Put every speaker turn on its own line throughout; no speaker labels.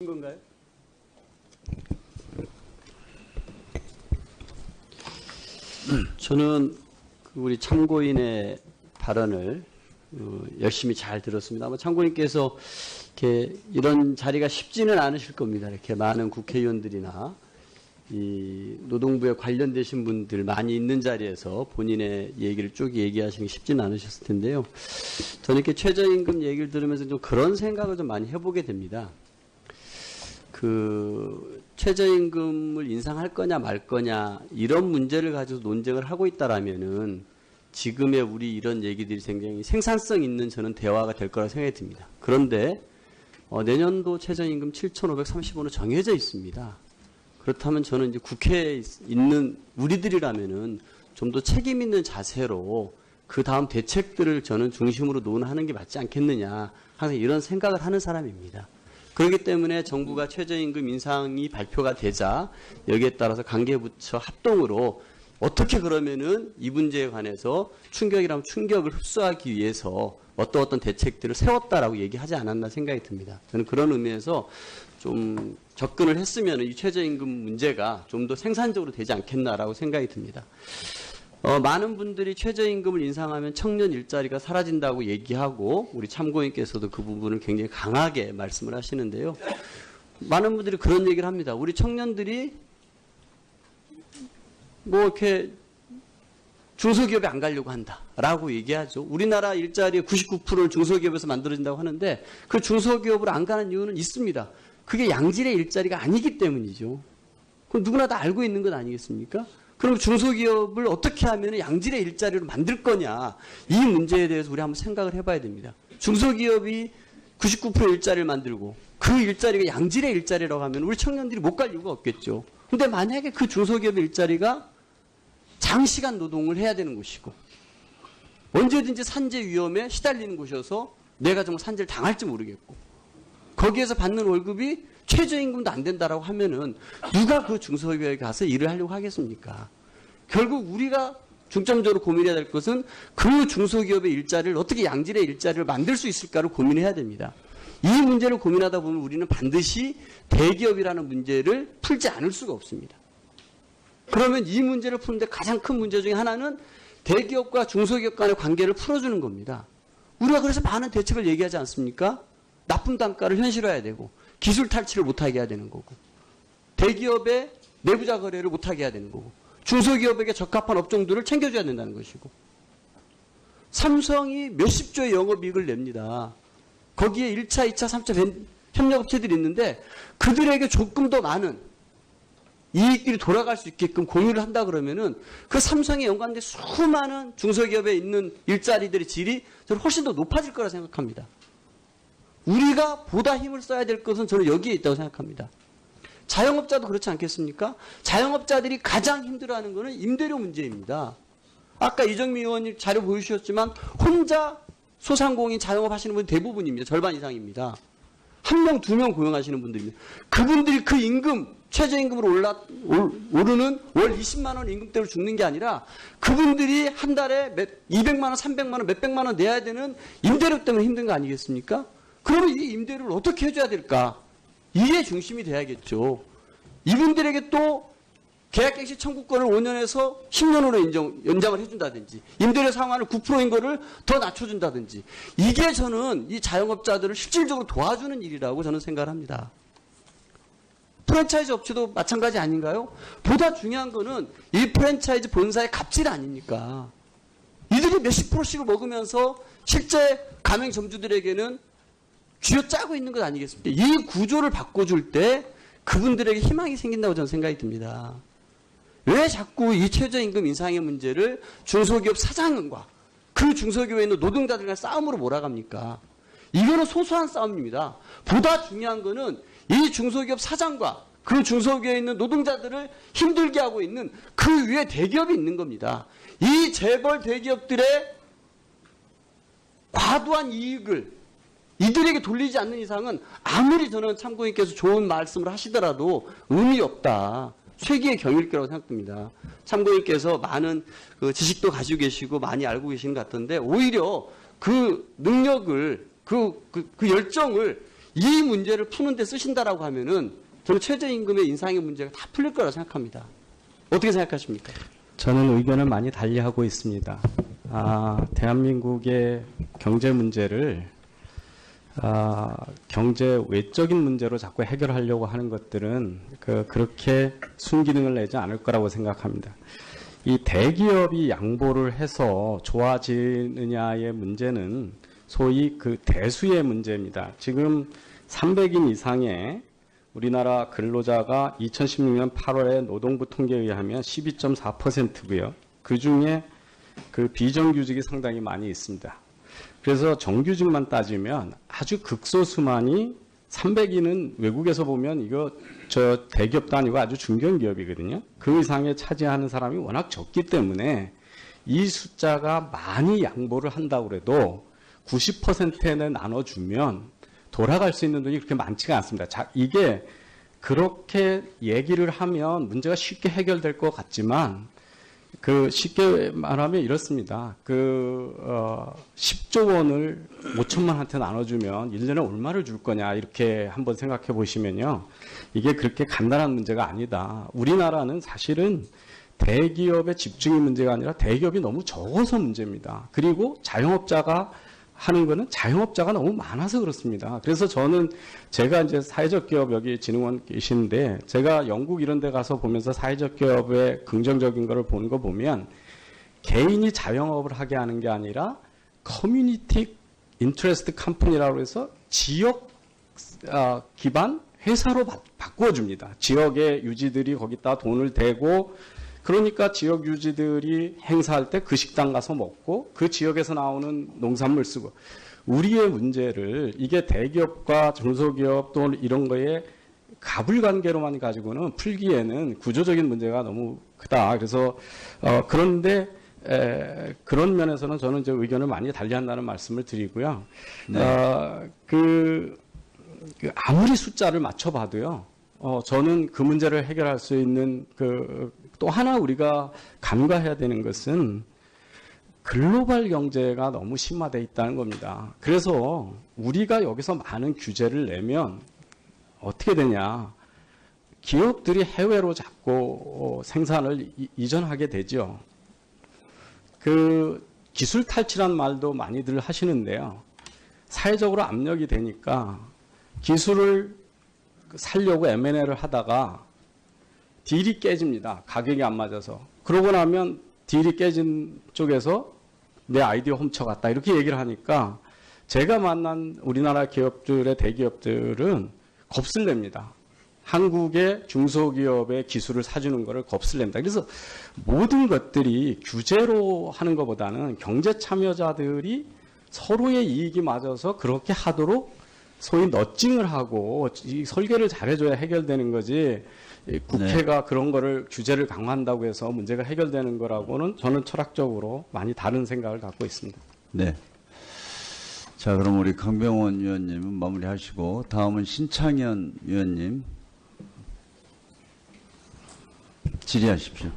건가요? 저는 우리 참고인의 발언을 열심히 잘 들었습니다. 아마 참고인께서 이렇게 이런 자리가 쉽지는 않으실 겁니다. 이렇게 많은 국회의원들이나 이 노동부에 관련되신 분들 많이 있는 자리에서 본인의 얘기를 쭉 얘기하시는 게 쉽지는 않으셨을 텐데요. 저는 이렇게 최저임금 얘기를 들으면서 좀 그런 생각을 좀 많이 해보게 됩니다. 최저임금을 인상할 거냐 말 거냐 이런 문제를 가지고 논쟁을 하고 있다라면은 지금의 우리 이런 얘기들이 굉장히 생산성 있는 저는 대화가 될 거라 생각이 듭니다. 그런데 내년도 최저임금 7,530원으로 정해져 있습니다. 그렇다면 저는 이제 국회에 있는 우리들이라면은 좀 더 책임 있는 자세로 그 다음 대책들을 저는 중심으로 논하는 게 맞지 않겠느냐 항상 이런 생각을 하는 사람입니다. 그렇기 때문에 정부가 최저임금 인상이 발표가 되자 여기에 따라서 관계부처 합동으로 어떻게 그러면은 이 문제에 관해서 충격이라면 충격을 흡수하기 위해서 어떤 대책들을 세웠다라고 얘기하지 않았나 생각이 듭니다. 저는 그런 의미에서 좀 접근을 했으면 이 최저임금 문제가 좀 더 생산적으로 되지 않겠나라고 생각이 듭니다. 많은 분들이 최저임금을 인상하면 청년 일자리가 사라진다고 얘기하고 우리 참고인께서도 그 부분을 굉장히 강하게 말씀을 하시는데요. 많은 분들이 그런 얘기를 합니다. 우리 청년들이 뭐 이렇게 중소기업에 안 가려고 한다라고 얘기하죠. 우리나라 일자리의 99%를 중소기업에서 만들어진다고 하는데 그 중소기업으로 안 가는 이유는 있습니다. 그게 양질의 일자리가 아니기 때문이죠. 그럼 누구나 다 알고 있는 것 아니겠습니까? 그럼 중소기업을 어떻게 하면 양질의 일자리로 만들 거냐 이 문제에 대해서 우리 한번 생각을 해봐야 됩니다. 중소기업이 99% 일자리를 만들고 그 일자리가 양질의 일자리라고 하면 우리 청년들이 못 갈 이유가 없겠죠. 근데 만약에 그 중소기업의 일자리가 장시간 노동을 해야 되는 곳이고 언제든지 산재 위험에 시달리는 곳이어서 내가 정말 산재를 당할지 모르겠고 거기에서 받는 월급이 최저임금도 안 된다라고 하면은 누가 그 중소기업에 가서 일을 하려고 하겠습니까? 결국 우리가 중점적으로 고민해야 될 것은 그 중소기업의 일자리를 어떻게 양질의 일자리를 만들 수 있을까를 고민해야 됩니다. 이 문제를 고민하다 보면 우리는 반드시 대기업이라는 문제를 풀지 않을 수가 없습니다. 그러면 이 문제를 푸는데 가장 큰 문제 중에 하나는 대기업과 중소기업 간의 관계를 풀어주는 겁니다. 우리가 그래서 많은 대책을 얘기하지 않습니까? 나쁜 단가를 현실화해야 되고 기술 탈취를 못하게 해야 되는 거고 대기업의 내부자 거래를 못하게 해야 되는 거고 중소기업에게 적합한 업종들을 챙겨줘야 된다는 것이고 삼성이 몇십 조의 영업이익을 냅니다. 거기에 1차, 2차, 3차 협력업체들이 있는데 그들에게 조금 더 많은 이익들이 돌아갈 수 있게끔 공유를 한다 그러면은 그 삼성에 연관된 수많은 중소기업에 있는 일자리들의 질이 저는 훨씬 더 높아질 거라 생각합니다. 우리가 보다 힘을 써야 될 것은 저는 여기에 있다고 생각합니다. 자영업자도 그렇지 않겠습니까? 자영업자들이 가장 힘들어하는 것은 임대료 문제입니다. 아까 이정미 의원님 자료 보여주셨지만 혼자 소상공인 자영업 하시는 분이 대부분입니다. 절반 이상입니다. 한 명, 두 명 고용하시는 분들입니다. 그분들이 그 임금, 최저임금으로 오르는 월 20만 원 임금대로 죽는 게 아니라 그분들이 한 달에 200만 원, 300만 원, 몇백만 원 내야 되는 임대료 때문에 힘든 거 아니겠습니까? 그러면 이 임대료를 어떻게 해줘야 될까? 이게 중심이 돼야겠죠. 이분들에게 또 계약갱신 청구권을 5년에서 10년으로 연장을 해준다든지 임대료 상한을 9%인 거를 더 낮춰준다든지 이게 저는 이 자영업자들을 실질적으로 도와주는 일이라고 저는 생각을 합니다. 프랜차이즈 업체도 마찬가지 아닌가요? 보다 중요한 거는 이 프랜차이즈 본사의 갑질 아닙니까? 이들이 몇십 프로씩을 먹으면서 실제 가맹점주들에게는 쥐어짜고 있는 것 아니겠습니까? 이 구조를 바꿔줄 때 그분들에게 희망이 생긴다고 저는 생각이 듭니다. 왜 자꾸 이 최저임금 인상의 문제를 중소기업 사장과 그 중소기업에 있는 노동자들과 싸움으로 몰아갑니까? 이거는 소소한 싸움입니다. 보다 중요한 거는 이 중소기업 사장과 그 중소기업에 있는 노동자들을 힘들게 하고 있는 그 위에 대기업이 있는 겁니다. 이 재벌 대기업들의 과도한 이익을 이들에게 돌리지 않는 이상은 아무리 저는 참고인께서 좋은 말씀을 하시더라도 의미 없다. 쇠기의 경일 거라고 생각됩니다. 참고인께서 많은 그 지식도 가지고 계시고 많이 알고 계시는 것 같던데 오히려 그 능력을 그 열정을 이 문제를 푸는 데 쓰신다라고 하면은 저는 최저임금의 인상의 문제가 다 풀릴 거라고 생각합니다. 어떻게 생각하십니까?
저는 의견을 많이 달리하고 있습니다. 대한민국의 경제 문제를 경제 외적인 문제로 자꾸 해결하려고 하는 것들은 그렇게 순기능을 내지 않을 거라고 생각합니다. 이 대기업이 양보를 해서 좋아지느냐의 문제는 소위 그 대수의 문제입니다. 지금 300인 이상의 우리나라 근로자가 2016년 8월에 노동부 통계에 의하면 12.4%고요. 그중에 그 비정규직이 상당히 많이 있습니다. 그래서 정규직만 따지면 아주 극소수만이 300인은 외국에서 보면 이거 저 대기업도 아니고 아주 중견기업이거든요. 그 이상에 차지하는 사람이 워낙 적기 때문에 이 숫자가 많이 양보를 한다고 해도 90%는 나눠주면 돌아갈 수 있는 돈이 그렇게 많지가 않습니다. 자, 이게 그렇게 얘기를 하면 문제가 쉽게 해결될 것 같지만 쉽게 말하면 이렇습니다. 10조 원을 5천만한테 나눠주면 1년에 얼마를 줄 거냐 이렇게 한번 생각해 보시면요. 이게 그렇게 간단한 문제가 아니다. 우리나라는 사실은 대기업의 집중이 문제가 아니라 대기업이 너무 적어서 문제입니다. 그리고 자영업자가 하는 거는 자영업자가 너무 많아서 그렇습니다. 그래서 저는 제가 이제 사회적 기업 여기 진흥원 계시는데 제가 영국 이런 데 가서 보면서 사회적 기업의 긍정적인 거를 보는 거 보면 개인이 자영업을 하게 하는 게 아니라 커뮤니티 인터레스트 컴퍼니라고 해서 지역 기반 회사로 바꾸어 줍니다. 지역의 유지들이 거기다 돈을 대고 그러니까 지역 유지들이 행사할 때 그 식당 가서 먹고 그 지역에서 나오는 농산물 쓰고 우리의 문제를 이게 대기업과 중소기업 또 이런 거에 가불관계로만 가지고는 풀기에는 구조적인 문제가 너무 크다. 그래서 그런데 그런 면에서는 저는 이제 의견을 많이 달리한다는 말씀을 드리고요. 네. 아무리 숫자를 맞춰봐도요. 저는 그 문제를 해결할 수 있는 또 하나 우리가 간과해야 되는 것은 글로벌 경제가 너무 심화되어 있다는 겁니다. 그래서 우리가 여기서 많은 규제를 내면 어떻게 되냐. 기업들이 해외로 자꾸 생산을 이전하게 되죠. 기술 탈취란 말도 많이들 하시는데요. 사회적으로 압력이 되니까 기술을 살려고 M&A를 하다가 딜이 깨집니다. 가격이 안 맞아서. 그러고 나면 딜이 깨진 쪽에서 내 아이디어 훔쳐갔다. 이렇게 얘기를 하니까 제가 만난 우리나라 기업들의 대기업들은 겁을 냅니다. 한국의 중소기업의 기술을 사주는 것을 겁을 냅니다. 그래서 모든 것들이 규제로 하는 것보다는 경제 참여자들이 서로의 이익이 맞아서 그렇게 하도록 소위 너칭을 하고 이 설계를 잘해줘야 해결되는 거지 국회가 네. 그런 거를 규제를 강화한다고 해서 문제가 해결되는 거라고는 저는 철학적으로 많이 다른 생각을 갖고 있습니다.
네. 자, 그럼 우리 강병원 위원님은 마무리하시고 다음은 신창현 위원님 질의하십시오.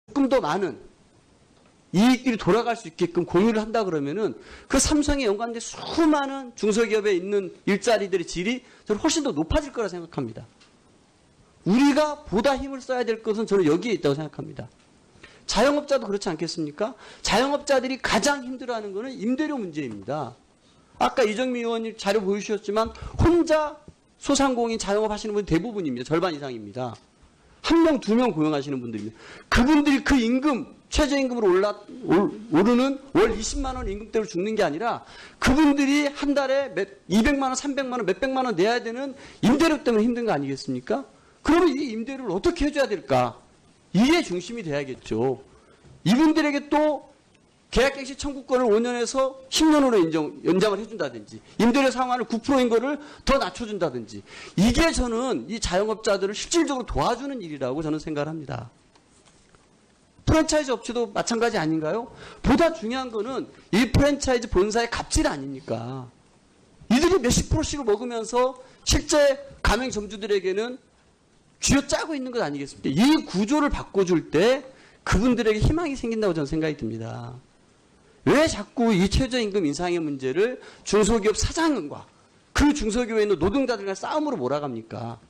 조금 더 많은 이익들이 돌아갈 수 있게끔 공유를 한다 그러면은 그 삼성에 연관된 수많은 중소기업에 있는 일자리들의 질이 저는 훨씬 더 높아질 거라 생각합니다. 우리가 보다 힘을 써야 될 것은 저는 여기에 있다고 생각합니다. 자영업자도 그렇지 않겠습니까? 자영업자들이 가장 힘들어하는 것은 임대료 문제입니다. 아까 이정미 의원님 자료 보여주셨지만 혼자 소상공인 자영업 하시는 분이 대부분입니다. 절반 이상입니다. 1명, 2명 고용하시는 분들입니다. 그분들이 그 임금, 최저임금으로 오르는 월 20만 원 임금대로 죽는 게 아니라 그분들이 한 달에 200만 원, 300만 원, 몇백만 원 내야 되는 임대료 때문에 힘든 거 아니겠습니까? 그러면 이 임대료를 어떻게 해줘야 될까? 이게 중심이 돼야겠죠. 이분들에게 또 계약갱신 청구권을 5년에서 10년으로 연장을 해준다든지 임대료 상한을 9%인 거를 더 낮춰준다든지 이게 저는 이 자영업자들을 실질적으로 도와주는 일이라고 저는 생각을 합니다. 프랜차이즈 업체도 마찬가지 아닌가요? 보다 중요한 거는 이 프랜차이즈 본사의 갑질 아닙니까? 이들이 몇십 프로씩을 먹으면서 실제 가맹점주들에게는 쥐어짜고 있는 것 아니겠습니까? 이 구조를 바꿔줄 때 그분들에게 희망이 생긴다고 저는 생각이 듭니다. 왜 자꾸 이 최저임금 인상의 문제를 중소기업 사장과 그 중소기업에 있는 노동자들과 싸움으로 몰아갑니까?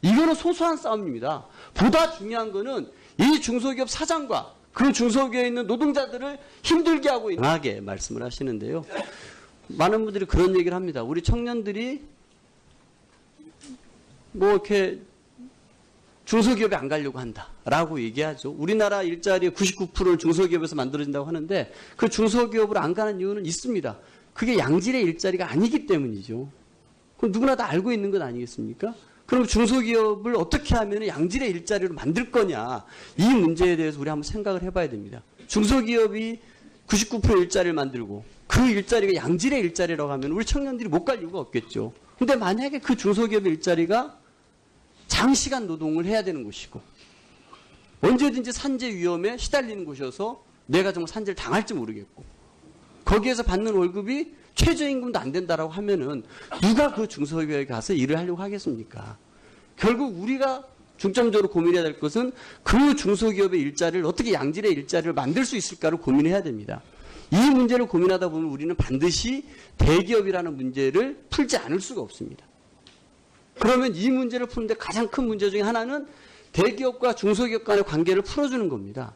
이거는 소소한 싸움입니다. 보다 중요한 거는 이 중소기업 사장과 그 중소기업에 있는 노동자들을 힘들게 하고 있는 강하게 말씀을 하시는데요. 많은 분들이 그런 얘기를 합니다. 우리 청년들이 뭐 이렇게 중소기업에 안 가려고 한다라고 얘기하죠. 우리나라 일자리의 99%를 중소기업에서 만들어진다고 하는데 그 중소기업으로 안 가는 이유는 있습니다. 그게 양질의 일자리가 아니기 때문이죠. 그건 누구나 다 알고 있는 것 아니겠습니까? 그럼 중소기업을 어떻게 하면 양질의 일자리로 만들 거냐, 이 문제에 대해서 우리 한번 생각을 해봐야 됩니다. 중소기업이 99% 일자리를 만들고 그 일자리가 양질의 일자리라고 하면 우리 청년들이 못 갈 이유가 없겠죠. 근데 만약에 그 중소기업의 일자리가 장시간 노동을 해야 되는 곳이고 언제든지 산재 위험에 시달리는 곳이어서 내가 정말 산재를 당할지 모르겠고 거기에서 받는 월급이 최저임금도 안 된다라고 하면은 누가 그 중소기업에 가서 일을 하려고 하겠습니까? 결국 우리가 중점적으로 고민해야 될 것은 그 중소기업의 일자리를 어떻게 양질의 일자리를 만들 수 있을까를 고민해야 됩니다. 이 문제를 고민하다 보면 우리는 반드시 대기업이라는 문제를 풀지 않을 수가 없습니다. 그러면 이 문제를 푸는데 가장 큰 문제 중에 하나는 대기업과 중소기업 간의 관계를 풀어주는 겁니다.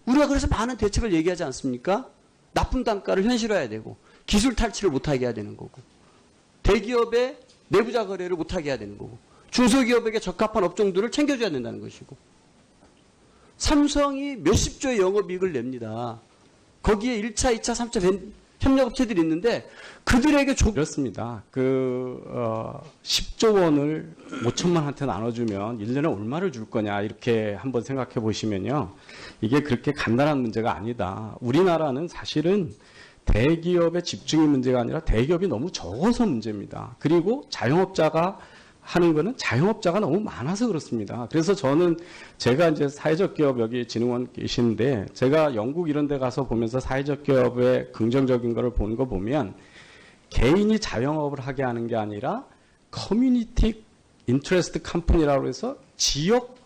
우리가 그래서 많은 대책을 얘기하지 않습니까? 나쁜 단가를 현실화해야 되고 기술 탈취를 못하게 해야 되는 거고 대기업의 내부자 거래를 못하게 해야 되는 거고 중소기업에게 적합한 업종들을 챙겨줘야 된다는 것이고 삼성이 몇십 조의 영업이익을 냅니다. 거기에 1차, 2차, 3차 협력업체들이 있는데 그들에게
그렇습니다. 10조 원을 5천만한테 나눠주면 1년에 얼마를 줄 거냐 이렇게 한번 생각해 보시면요. 이게 그렇게 간단한 문제가 아니다. 우리나라는 사실은 대기업의 집중이 문제가 아니라 대기업이 너무 적어서 문제입니다. 그리고 자영업자가 하는 거는 자영업자가 너무 많아서 그렇습니다. 그래서 저는 제가 이제 사회적 기업 여기 진흥원 계시는데 제가 영국 이런 데 가서 보면서 사회적 기업의 긍정적인 거를 보는 거 보면 개인이 자영업을 하게 하는 게 아니라 커뮤니티 인트레스트 컴퍼니라고 해서 지역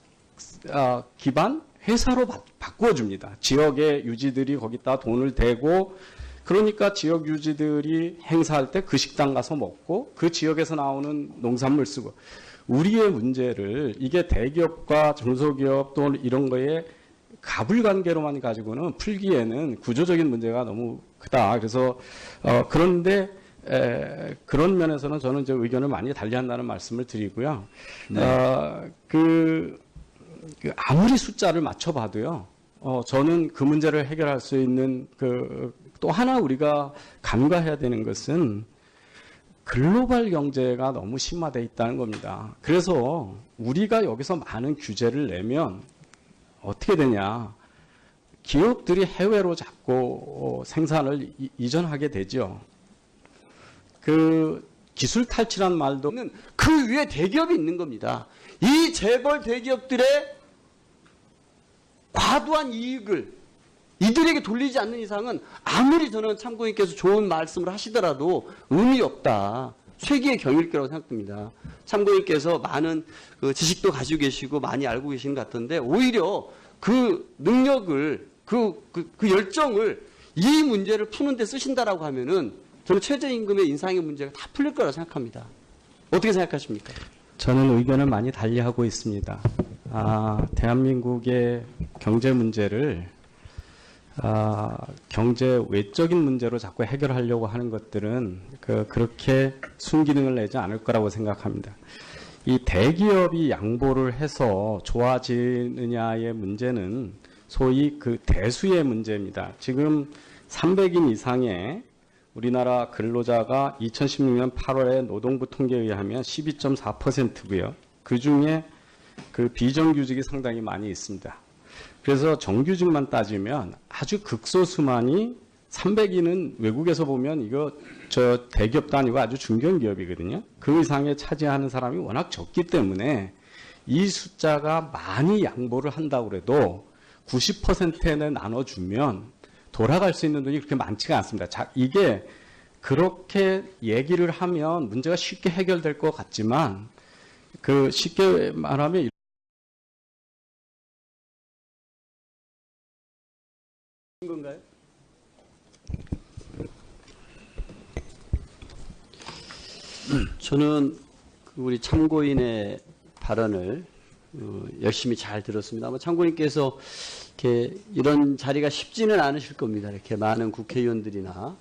기반 회사로 바꾸어 줍니다. 지역의 유지들이 거기다 돈을 대고 그러니까 지역 유지들이 행사할 때 그 식당 가서 먹고 그 지역에서 나오는 농산물 쓰고 우리의 문제를 이게 대기업과 중소기업 또 이런 거에 가불관계로만 가지고는 풀기에는 구조적인 문제가 너무 크다. 그래서 그런데 그런 면에서는 저는 이제 의견을 많이 달리한다는 말씀을 드리고요.
네.
아무리 숫자를 맞춰봐도요. 저는 그 문제를 해결할 수 있는 또 하나 우리가 간과해야 되는 것은 글로벌 경제가 너무 심화되어 있다는 겁니다. 그래서 우리가 여기서 많은 규제를 내면 어떻게 되냐. 기업들이 해외로 자꾸 생산을 이전하게 되죠. 기술 탈취란 말도는
그 위에 대기업이 있는 겁니다. 이 재벌 대기업들의 과도한 이익을 이들에게 돌리지 않는 이상은 아무리 저는 참고인께서 좋은 말씀을 하시더라도 의미 없다. 쇠기의 경일기라고 생각됩니다. 참고인께서 많은 지식도 가지고 계시고 많이 알고 계시는 것 같은데 오히려 그 능력을 그 열정을 이 문제를 푸는 데 쓰신다라고 하면은 저는 최저임금의 인상의 문제가 다 풀릴 거라고 생각합니다. 어떻게 생각하십니까?
저는 의견을 많이 달리하고 있습니다. 대한민국의 경제 문제를 경제 외적인 문제로 자꾸 해결하려고 하는 것들은 그렇게 순기능을 내지 않을 거라고 생각합니다. 이 대기업이 양보를 해서 좋아지느냐의 문제는 소위 그 대수의 문제입니다. 지금 300인 이상의 우리나라 근로자가 2016년 8월에 노동부 통계에 의하면 12.4%고요. 그중에 비정규직이 상당히 많이 있습니다. 그래서 정규직만 따지면 아주 극소수만이 300인은 외국에서 보면 이거 대기업도 아니고 아주 중견기업이거든요. 그 이상에 차지하는 사람이 워낙 적기 때문에 이 숫자가 많이 양보를 한다고 해도 90%는 나눠주면 돌아갈 수 있는 돈이 그렇게 많지가 않습니다. 이게 그렇게 얘기를 하면 문제가 쉽게 해결될 것 같지만 쉽게 말하면
건가요? 저는 우리 참고인의 발언을 열심히 잘 들었습니다. 아마 참고인께서 이렇게 이런 자리가 쉽지는 않으실 겁니다. 이렇게 많은 국회의원들이나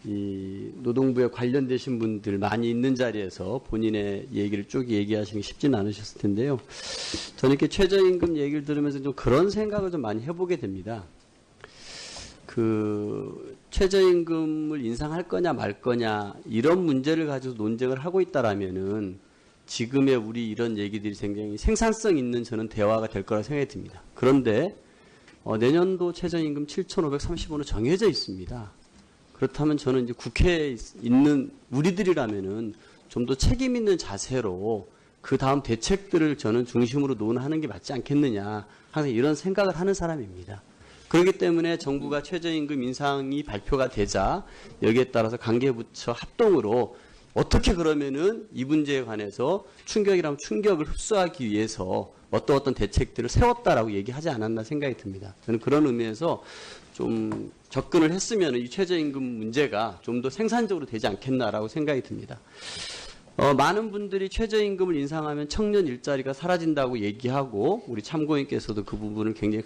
이 노동부에 관련되신 분들 많이 있는 자리에서 본인의 얘기를 쭉 얘기하시는 게 쉽지는 않으셨을 텐데요. 저는 이렇게 최저임금 얘기를 들으면서 좀 그런 생각을 좀 많이 해보게 됩니다. 그 최저임금을 인상할 거냐 말 거냐 이런 문제를 가지고 논쟁을 하고 있다라면은 지금의 우리 이런 얘기들이 굉장히 생산성 있는 저는 대화가 될 거라 생각이 듭니다. 그런데 내년도 최저임금 7,530원으로 정해져 있습니다. 그렇다면 저는 이제 국회에 있는 우리들이라면은 좀 더 책임 있는 자세로 그 다음 대책들을 저는 중심으로 논하는 게 맞지 않겠느냐 항상 이런 생각을 하는 사람입니다. 그렇기 때문에 정부가 최저임금 인상이 발표가 되자 여기에 따라서 관계부처 합동으로 어떻게 그러면은 이 문제에 관해서 충격이라면 충격을 흡수하기 위해서 어떤 대책들을 세웠다라고 얘기하지 않았나 생각이 듭니다. 저는 그런 의미에서 좀 접근을 했으면 이 최저임금 문제가 좀 더 생산적으로 되지 않겠나라고 생각이 듭니다. 많은 분들이 최저임금을 인상하면 청년 일자리가 사라진다고 얘기하고 우리 참고인께서도 그 부분을 굉장히